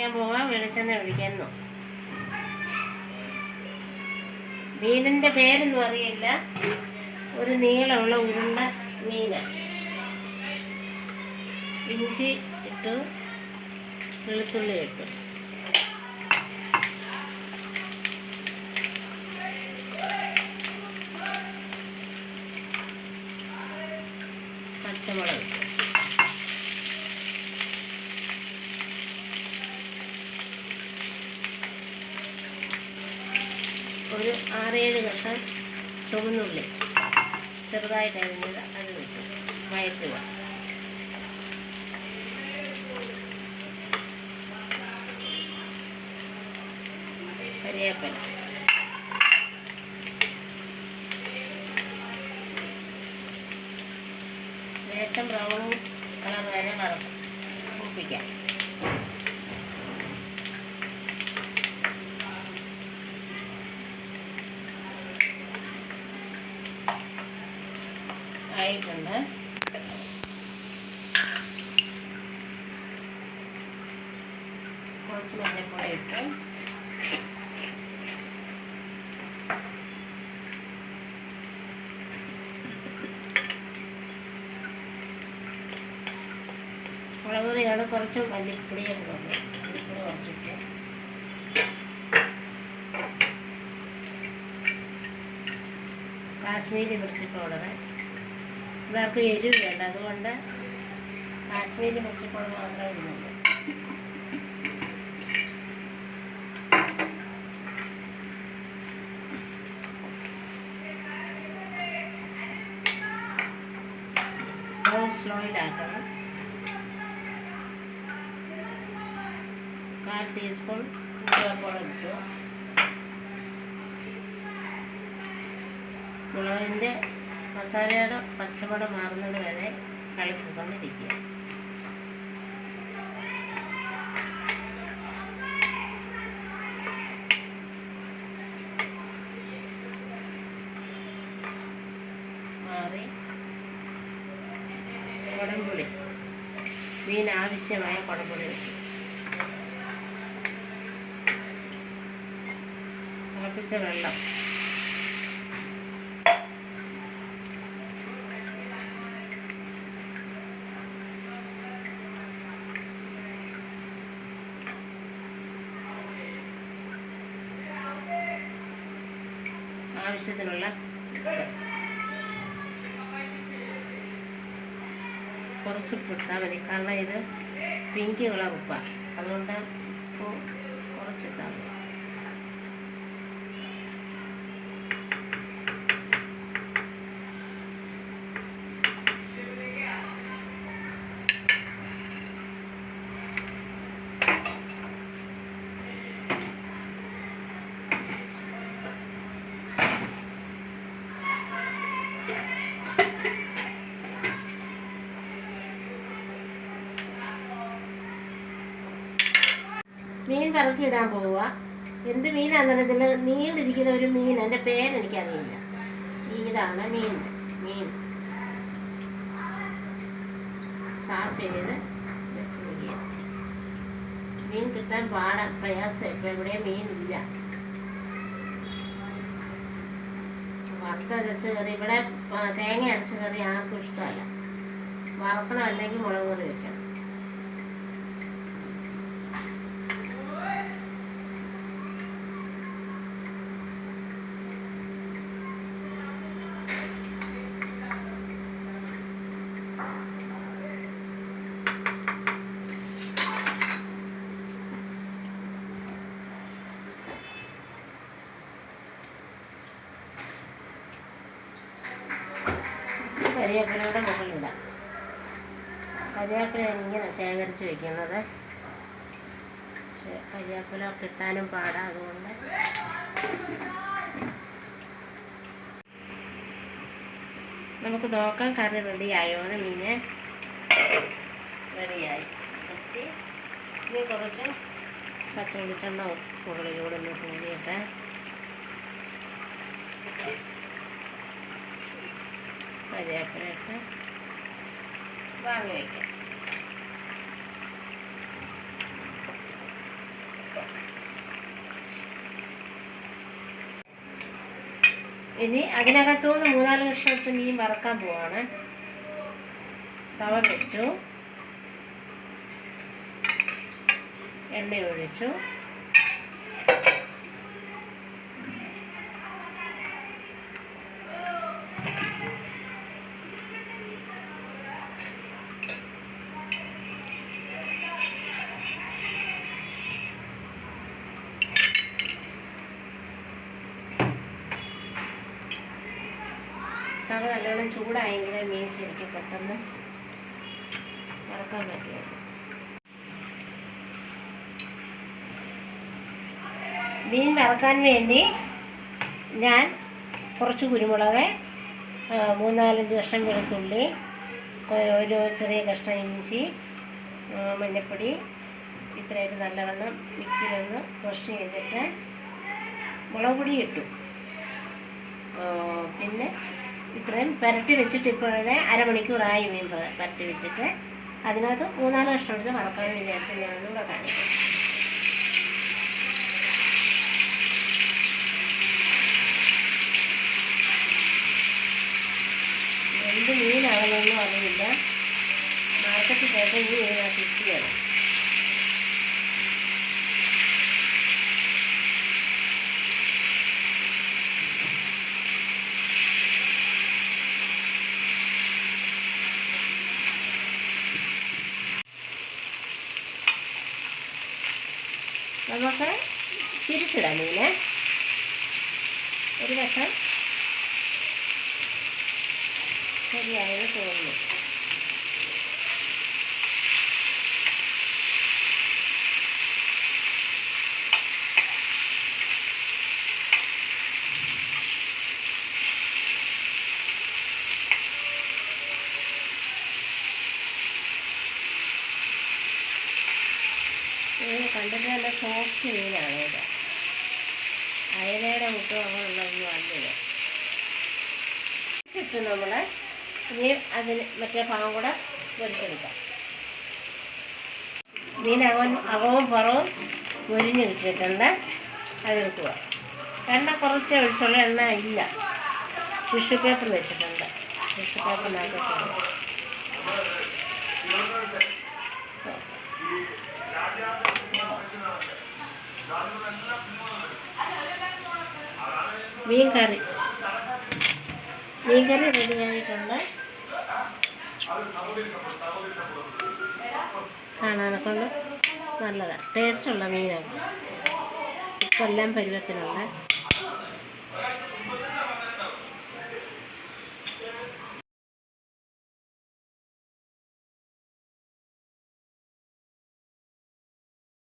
ഒഴിക്കാൻ പോവാം. വെളിച്ചെണ്ണ ഒഴിക്കുന്നു. മീനിൻ്റെ പേരൊന്നും അറിയില്ല. ഒരു നീളമുള്ള ഉരുണ്ട മീനാണ്. ഇഞ്ചി ഇട്ടു, വെളുത്തുള്ളി ഇട്ടു. പച്ചമുളക് ഇട്ടു. ഒരു 6-7 കഷ്ണം ചുവന്നുള്ളി ചെറുതായിട്ട് അരിഞ്ഞത് അത് ഇട്ടു വഴറ്റുക. കരിവേപ്പില, ലേശം ബ്രൗൺ കളർ വരെ മൂപ്പിക്കാം. ആയിട്ടുണ്ട്. കുറച്ച് മഞ്ഞൾപ്പൊടി ഇട്ട് മുളക് പൊടിയാണ്, കുറച്ച് മല്ലിപ്പൊടിയാണ്. മല്ലിപ്പൊടി കുറച്ചിട്ട് കാശ്മീരി മിർച്ചി പൗഡർ. ഇവർക്ക് എരിവ് വേണ്ട, അതുകൊണ്ട് കാശ്മീരി മിർച്ചി പൗഡർ മാത്രമേ ഇടുന്നുള്ളൂ. സ്ലോയിലാക്കണം. 1/4 ടീസ്പൂൺ ഉലുവപ്പൊടി ഇട്ടു. മുളകിൻ്റെ മസാലയുടെ പച്ചമണം മാറുന്നത് വരെ കളിക്കൊണ്ടിരിക്കുക. മാറി കുടംപുളി, മീൻ ആവശ്യമായ കുടംപുളി വെച്ചു. തിളപ്പിച്ച വെള്ളം, ആവശ്യത്തിനുള്ള കുറച്ച് ഉപ്പിട്ടാൽ മതി. കാരണം ഇത് പിങ്ക് കളർ ഉപ്പാണ്, അതുകൊണ്ട് ഉപ്പ് കുറച്ചിട്ടാൽ മതി. മീൻ പറക്കി ഇടാൻ പോവുക. എന്ത് മീനാണെന്ന് ഇതിൽ നീണ്ടിരിക്കുന്ന ഒരു മീൻ, എൻ്റെ പേരെനിക്കറിയില്ല. ഇതാണ് മീൻ സാഫ് ചെയ്ത് വെച്ചിരിക്കുക. മീൻ കിട്ടാൻ പ്രയാസം. ഇപ്പം എവിടെയും മീനില്ല. വറുത്തരച്ച കറി, ഇവിടെ തേങ്ങ അരച്ച കറി ആർക്കും ഇഷ്ടമല്ല. വറക്കണം, അല്ലെങ്കിൽ മുളക് കറി വെക്കണം. കരിവേപ്പിലയുടെ മുകളിലിടാം. കരിവേപ്പില ഇങ്ങനെ ശേഖരിച്ച് വെക്കുന്നത്. പക്ഷേ കരിവേപ്പില കിട്ടാനും പാടാ, അതുകൊണ്ട് നമുക്ക് നോക്കാം കറി റെഡിയായോന്ന്. മീന് റെഡിയായി. ഇനി കുറച്ച് പച്ച വെളിച്ചെണ്ണ മുകളിലൂടെ ഒന്ന് കൂടിയിട്ട് കരിവേപ്പിലയിട്ട് വാങ്ങി വയ്ക്കാം. ഇനി അതിനകത്തുനിന്ന് 3-4 കഷ്ണം എടുത്ത് മീൻ വറക്കാൻ പോവാണ്. തവ വെച്ചു, എണ്ണ ഒഴിച്ചു, തവ നല്ലോണം ചൂടായെങ്കിലേ മീൻ ശരിക്കും പെട്ടെന്ന് വറക്കാൻ പറ്റുള്ളൂ. മീൻ വറക്കാൻ വേണ്ടി ഞാൻ കുറച്ച് കുരുമുളക്, 3-4 കഷ്ണം വെളുത്തുള്ളി, ഒരു ചെറിയ കഷ്ണം ഇഞ്ചി, മഞ്ഞൾപ്പൊടി ഇത്രയായിട്ട് നല്ലവണ്ണം മിക്സിയിലൊന്ന് ക്രഷ് ചെയ്തിട്ട് മുളക് പൊടി ഇട്ടു. പിന്നെ ഇത്രയും പുരട്ടി വെച്ചിട്ട് ഇപ്പോഴേ അരമണിക്കൂറായി മീൻ പുരട്ടി വെച്ചിട്ട് അതിനകത്ത് 3-4 കഷ്ണം എടുത്ത് വറക്കാൻ വിചാരിച്ച് ഞാനൊന്നുകൂടെ കാണിക്കും. എന്ത് മീനാണെന്നൊന്നും അറിയില്ല. മാർക്കറ്റിൽ പോയപ്പോൾ ഈ മീനാണ് കിട്ടിയത്. നമുക്ക് തിരിച്ചിടാം മീനെ. ഒരു വശം ശരിയായെന്ന് തോന്നുന്നു. കണ്ടിട്ട് നല്ല സോഫ്റ്റ് മീനാണ് ഇത്. അയലയുടെ മുട്ടും അങ്ങനെയുള്ളതൊന്നും അല്ലിത് ഇട്ട് നമ്മൾ ഇനി അതിന് മറ്റേ ഭാഗം കൂടെ പൊരിച്ചെടുക്കാം. മീൻ അകവും പുറവും പൊരിഞ്ഞ് കിട്ടിയിട്ടുണ്ട്. അതെടുക്കുക. എണ്ണ കുറച്ച് ഒഴിച്ചുള്ള എണ്ണ ഇല്ല. ടിഷ്യൂ പേപ്പർ വെച്ചിട്ടുണ്ട്. ടിഷ്യൂ പേപ്പറിനകത്തിട്ടുണ്ട്. മീൻ കറി റെഡിയായിട്ടുണ്ട്. കാണാനൊക്കെ നല്ലതാണ്, ടേസ്റ്റുള്ള മീനാണ്. ഇപ്പം എല്ലാം പരുവത്തിനുള്ള